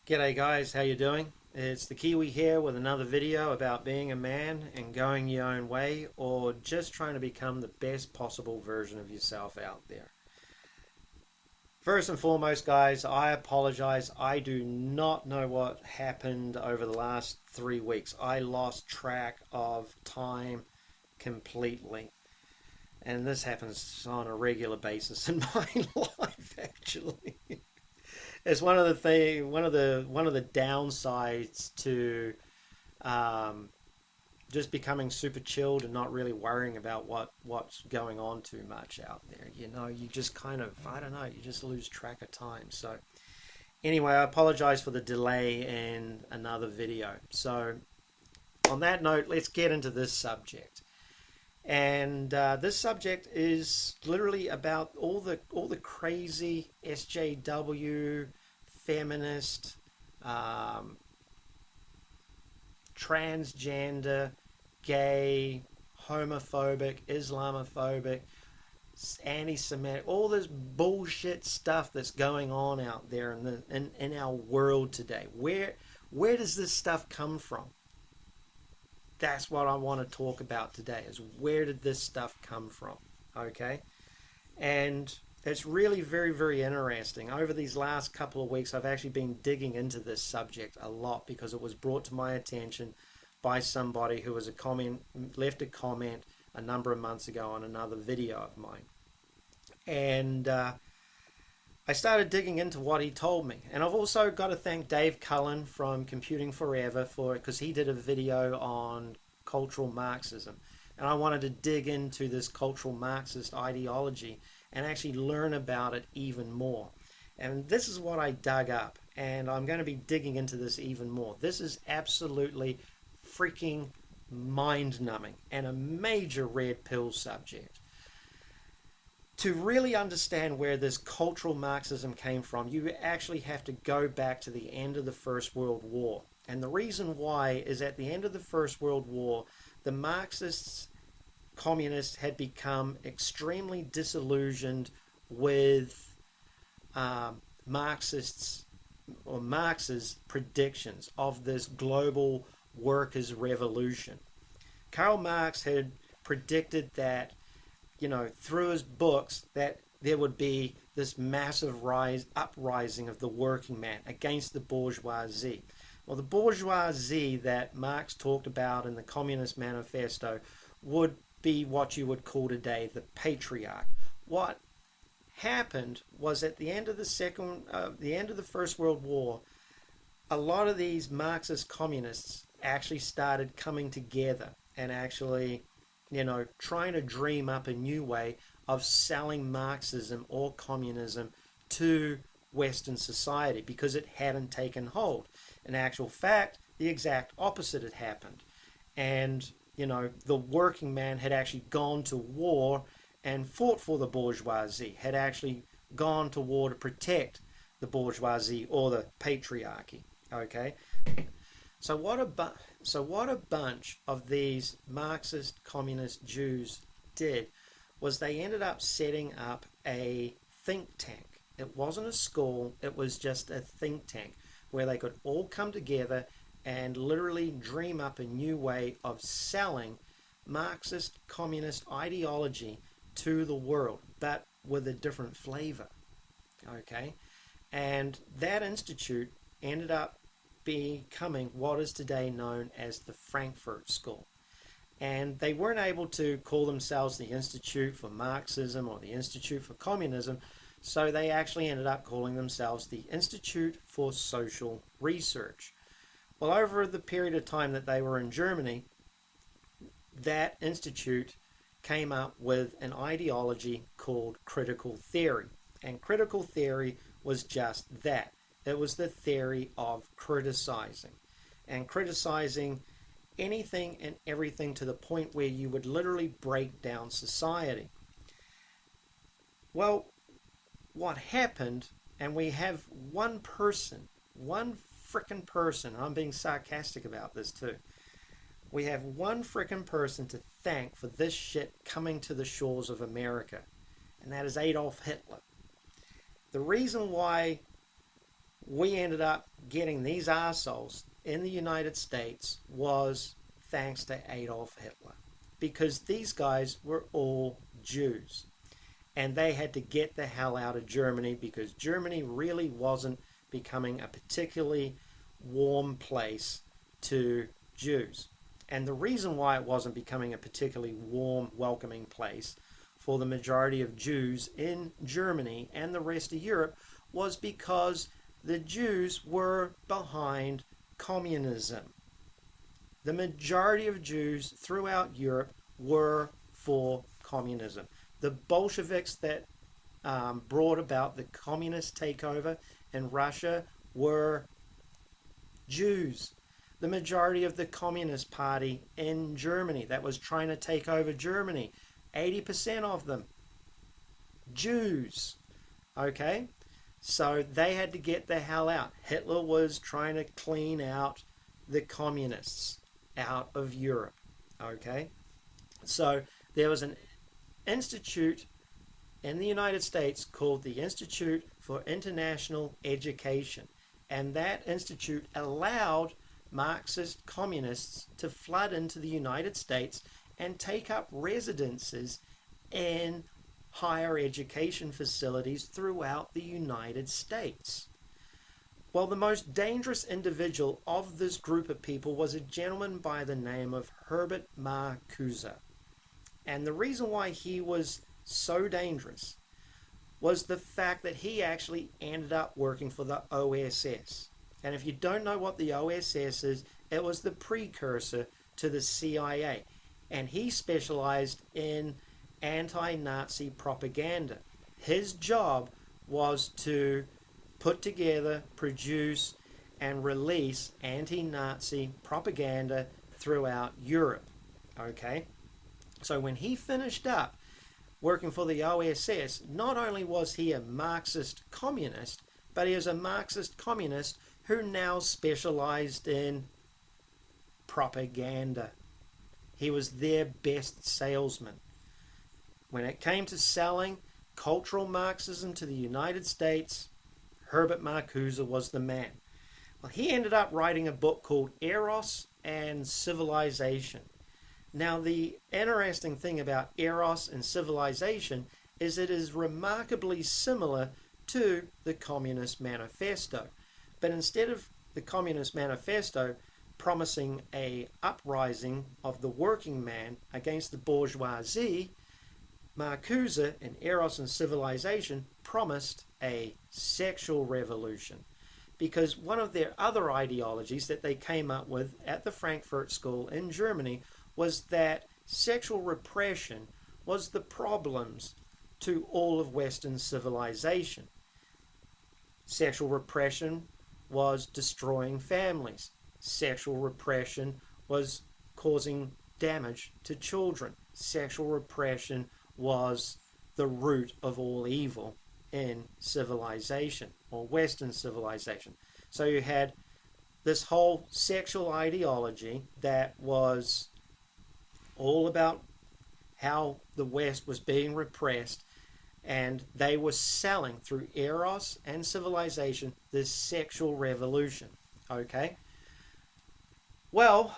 G'day guys, how you doing? It's the Kiwi here with another video about being a man and going your own way, or just trying to become the best possible version of yourself out there. First and foremost, guys, I apologize. I do not know what happened over the last 3 weeks. I lost track of time completely. And this happens on a regular basis in my life, actually. It's one of the downsides to um, just becoming super chilled and not really worrying about what's going on too much out there. You know, you just kind of, I don't know, you just lose track of time. So anyway, I apologize for the delay in another video. So on that note, let's get into this subject. And this subject is literally about all the crazy SJW, feminist, transgender, gay, homophobic, Islamophobic, anti-Semitic, all this bullshit stuff that's going on out there in our world today. Where does this stuff come from? That's what I want to talk about today, is where did this stuff come from, okay? And it's really very, very interesting. Over these last couple of weeks, I've actually been digging into this subject a lot because it was brought to my attention by somebody who was left a comment a number of months ago on another video of mine. And I started digging into what he told me. And I've also got to thank Dave Cullen from Computing Forever because he did a video on cultural Marxism. And I wanted to dig into this cultural Marxist ideology and actually learn about it even more. And this is what I dug up. And I'm going to be digging into this even more. This is absolutely freaking mind-numbing and a major red pill subject. To really understand where this cultural Marxism came from, you actually have to go back to the end of the First World War. And the reason why is at the end of the First World War, the Marxists, communists had become extremely disillusioned with Marx's predictions of this global workers' revolution. Karl Marx had predicted that, you know, through his books, that there would be this massive uprising of the working man against the bourgeoisie. Well, the bourgeoisie that Marx talked about in the Communist Manifesto would be what you would call today the patriarch. What happened was at the end of the First World War, a lot of these Marxist communists actually started coming together and actually, you know, trying to dream up a new way of selling Marxism or communism to Western society because it hadn't taken hold. In actual fact, the exact opposite had happened. And, you know, the working man had actually gone to war and fought for the bourgeoisie, had actually gone to war to protect the bourgeoisie or the patriarchy. Okay? So what a bunch of these Marxist communist Jews did was they ended up setting up a think tank. It wasn't a school, it was just a think tank where they could all come together and literally dream up a new way of selling Marxist communist ideology to the world, but with a different flavor. Okay? And that institute ended up becoming what is today known as the Frankfurt School. And they weren't able to call themselves the Institute for Marxism or the Institute for Communism, so they actually ended up calling themselves the Institute for Social Research. Well, over the period of time that they were in Germany, that institute came up with an ideology called critical theory. And critical theory was just that. It was the theory of criticizing. And criticizing anything and everything to the point where you would literally break down society. Well, what happened, and we have one frickin' person, and I'm being sarcastic about this too, we have one frickin' person to thank for this shit coming to the shores of America, and that is Adolf Hitler. The reason why we ended up getting these arseholes in the United States was thanks to Adolf Hitler. Because these guys were all Jews. And they had to get the hell out of Germany because Germany really wasn't becoming a particularly warm place to Jews. And the reason why it wasn't becoming a particularly warm, welcoming place for the majority of Jews in Germany and the rest of Europe was because the Jews were behind communism. The majority of Jews throughout Europe were for communism. The Bolsheviks that brought about the communist takeover in Russia were Jews. The majority of the Communist Party in Germany that was trying to take over Germany, 80% of them, Jews. Okay? So they had to get the hell out. Hitler was trying to clean out the communists out of Europe. Okay? So there was an institute in the United States called the Institute for International Education. And that institute allowed Marxist communists to flood into the United States and take up residences in higher education facilities throughout the United States. Well, the most dangerous individual of this group of people was a gentleman by the name of Herbert Marcuse. And the reason why he was so dangerous was the fact that he actually ended up working for the OSS. And if you don't know what the OSS is, it was the precursor to the CIA. And he specialized in anti-Nazi propaganda. His job was to put together, produce, and release anti-Nazi propaganda throughout Europe. Okay? So when he finished up working for the OSS, not only was he a Marxist communist, but he was a Marxist communist who now specialized in propaganda. He was their best salesman. When it came to selling cultural Marxism to the United States, Herbert Marcuse was the man. Well, he ended up writing a book called Eros and Civilization. Now, the interesting thing about Eros and Civilization is it is remarkably similar to the Communist Manifesto. But instead of the Communist Manifesto promising an uprising of the working man against the bourgeoisie, Marcuse in Eros and Civilization promised a sexual revolution. Because one of their other ideologies that they came up with at the Frankfurt School in Germany was that sexual repression was the problems to all of Western civilization. Sexual repression was destroying families. Sexual repression was causing damage to children. Sexual repression was the root of all evil in civilization, or Western civilization. So you had this whole sexual ideology that was all about how the West was being repressed, and they were selling through Eros and Civilization this sexual revolution. Okay? Well,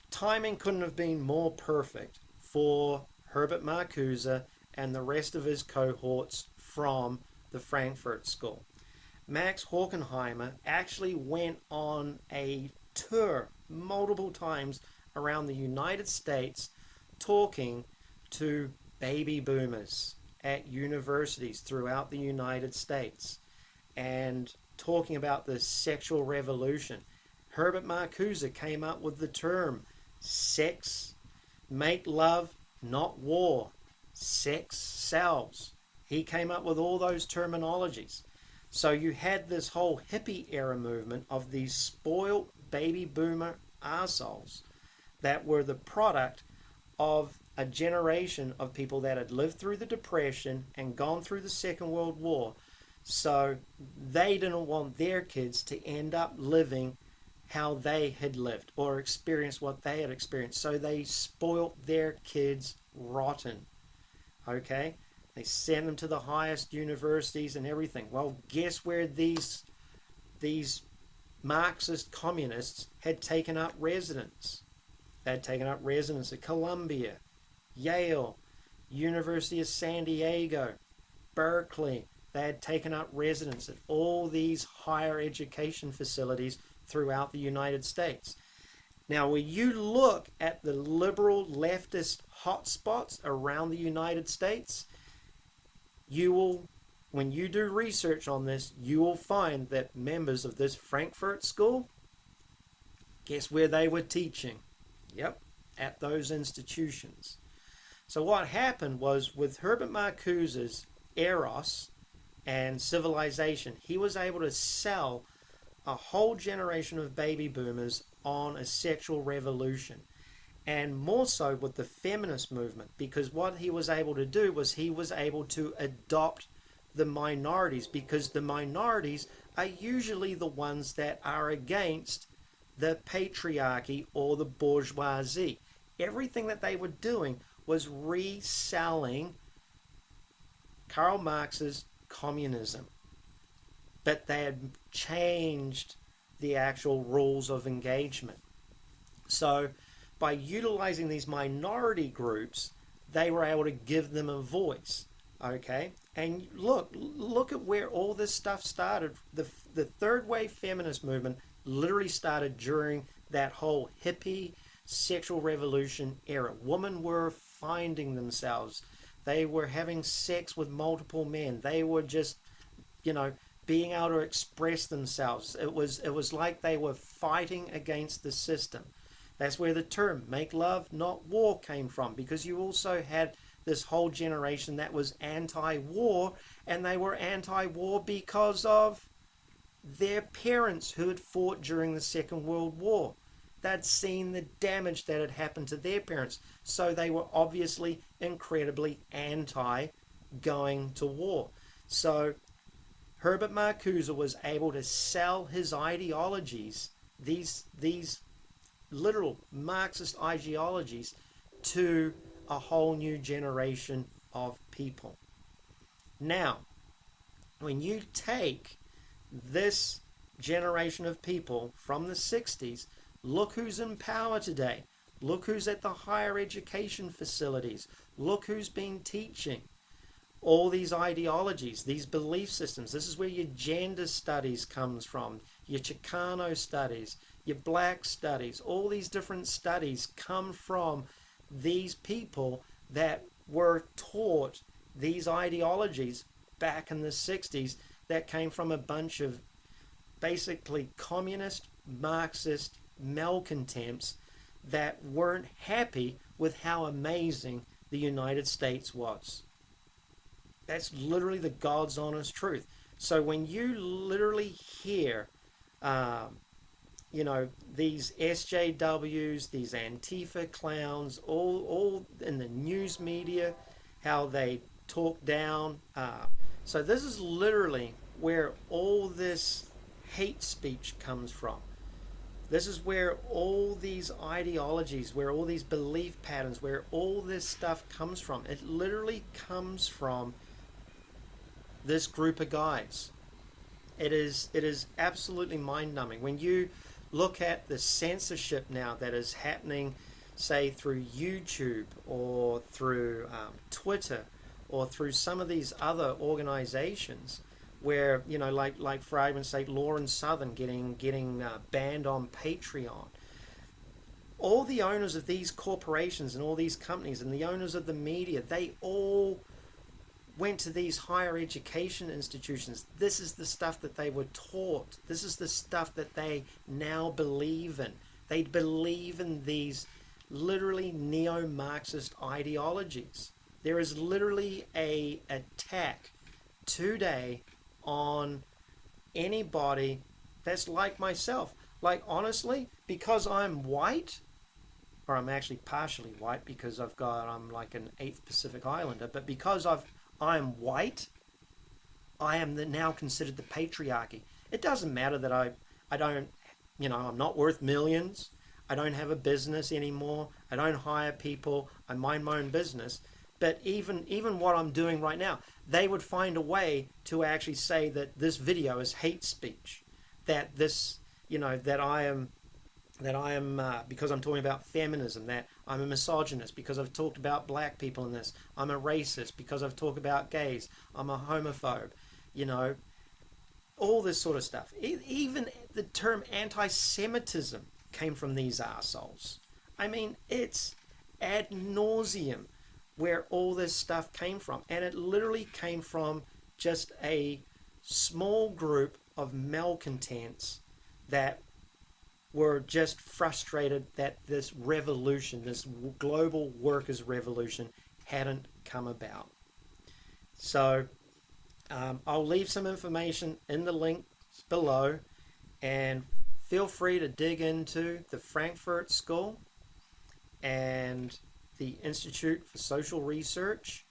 timing couldn't have been more perfect for Herbert Marcuse and the rest of his cohorts from the Frankfurt School. Max Horkheimer actually went on a tour multiple times around the United States talking to baby boomers at universities throughout the United States and talking about the sexual revolution. Herbert Marcuse came up with the term sex, make love, not war. Sex sells. He came up with all those terminologies. So you had this whole hippie era movement of these spoiled baby boomer arseholes that were the product of a generation of people that had lived through the Depression and gone through the Second World War. So they didn't want their kids to end up living how they had lived or experience what they had experienced. So they spoilt their kids rotten. Okay? They sent them to the highest universities and everything. Well, guess where these Marxist communists had taken up residence? They had taken up residence at Columbia, Yale, University of San Diego, Berkeley. They had taken up residence at all these higher education facilities throughout the United States. Now, when you look at the liberal leftist hotspots around the United States, when you do research on this, you will find that members of this Frankfurt School, guess where they were teaching? Yep, at those institutions. So what happened was, with Herbert Marcuse's Eros and Civilization, he was able to sell a whole generation of baby boomers on a sexual revolution. And more so with the feminist movement, because what he was able to do was he was able to adopt the minorities, because the minorities are usually the ones that are against the patriarchy or the bourgeoisie. Everything that they were doing was reselling Karl Marx's communism, but they had changed the actual rules of engagement. So by utilizing these minority groups, they were able to give them a voice. Okay, and look at where all this stuff started. The third wave feminist movement literally started during that whole hippie sexual revolution era. Women were finding themselves. They were having sex with multiple men. They were just, being able to express themselves. It was like they were fighting against the system. That's where the term "make love, not war" came from, because you also had this whole generation that was anti-war, and they were anti-war because of their parents who had fought during the Second World War. They'd seen the damage that had happened to their parents, so they were obviously incredibly anti going to war. So Herbert Marcuse was able to sell his ideologies, these literal Marxist ideologies, to a whole new generation of people. Now, when you take this generation of people from the 60s, look who's in power today. Look who's at the higher education facilities. Look who's been teaching all these ideologies, these belief systems. This is where your gender studies comes from, your Chicano studies, your black studies. All these different studies come from these people that were taught these ideologies back in the 60s, that came from a bunch of basically communist, Marxist malcontents that weren't happy with how amazing the United States was. That's literally the God's honest truth. So when you literally hear these S.J.W'S, these Antifa clowns, all in the news media, how they talk down. So this is literally where all this hate speech comes from. This is where all these ideologies, where all these belief patterns, where all this stuff comes from. It literally comes from this group of guys. It is absolutely mind-numbing. When you look at the censorship now that is happening, say through YouTube or through Twitter or through some of these other organizations, where like for argument's sake, Law and Southern getting banned on Patreon. All the owners of these corporations and all these companies and the owners of the media, they all went to these higher education institutions. This is the stuff that they were taught. This is the stuff that they now believe in. They believe in these literally neo-Marxist ideologies. There is literally a attack today on anybody that's like myself. Like, honestly, because I'm white, or I'm actually partially white because I'm like an 8th Pacific Islander, but because I'm white, I am now considered the patriarchy. It doesn't matter that I don't, I'm not worth millions. I don't have a business anymore. I don't hire people. I mind my own business. But even what I'm doing right now, they would find a way to actually say that this video is hate speech, that this, that I am because I'm talking about feminism, that I'm a misogynist because I've talked about black people in this. I'm a racist because I've talked about gays. I'm a homophobe, all this sort of stuff. Even the term anti-Semitism came from these arseholes. I mean, it's ad nauseum where all this stuff came from. And it literally came from just a small group of malcontents that were just frustrated that this revolution, this global workers' revolution, hadn't come about. So I'll leave some information in the links below, and feel free to dig into the Frankfurt School and the Institute for Social Research,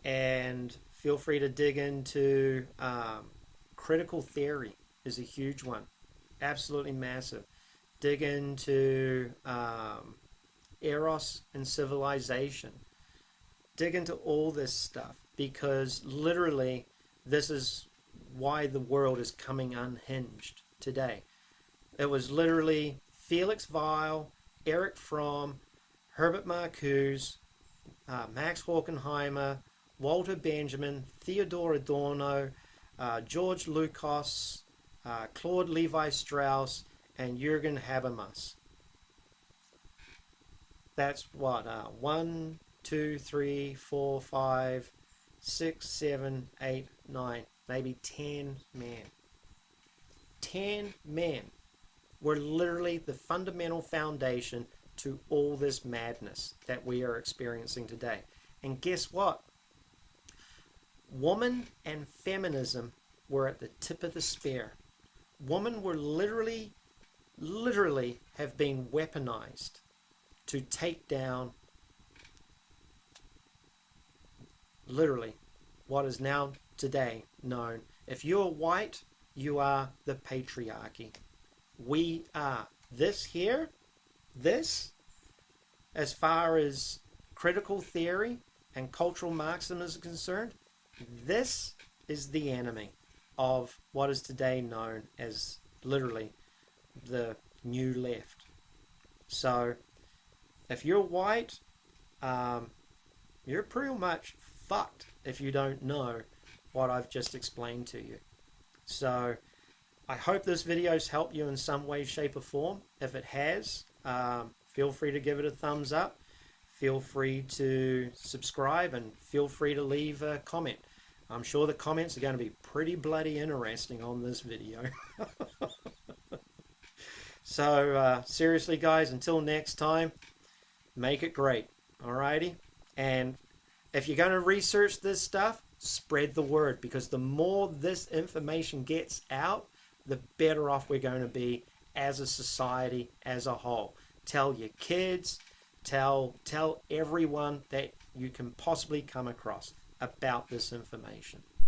and feel free to dig into critical theory is a huge one, absolutely massive. Dig into Eros and civilization. Dig into all this stuff, because literally this is why the world is coming unhinged today. It was literally Felix Weil, Eric Fromm, Herbert Marcuse, Max Horkheimer, Walter Benjamin, Theodore Adorno, George Lukács, Claude Levi-Strauss, and Jürgen Habermas. That's what, 1, 2, 3, 4, 5, 6, 7, 8, 9, maybe 10 men. 10 men were literally the fundamental foundation to all this madness that we are experiencing today. And guess what? Woman and feminism were at the tip of the spear. Women were literally have been weaponized to take down literally what is now today known. If you're white, you are the patriarchy. We are. This here, this, as far as critical theory and cultural Marxism is concerned, this is the enemy of what is today known as literally the new left. So if you're white, you're pretty much fucked if you don't know what I've just explained to you. So I hope this video's helped you in some way, shape or form. If it has, feel free to give it a thumbs up. Feel free to subscribe, and feel free to leave a comment. I'm sure the comments are going to be pretty bloody interesting on this video. So seriously guys, until next time, make it great. Alrighty? And if you're going to research this stuff, spread the word, because the more this information gets out, the better off we're going to be as a society as a whole. Tell your kids, tell everyone that you can possibly come across about this information.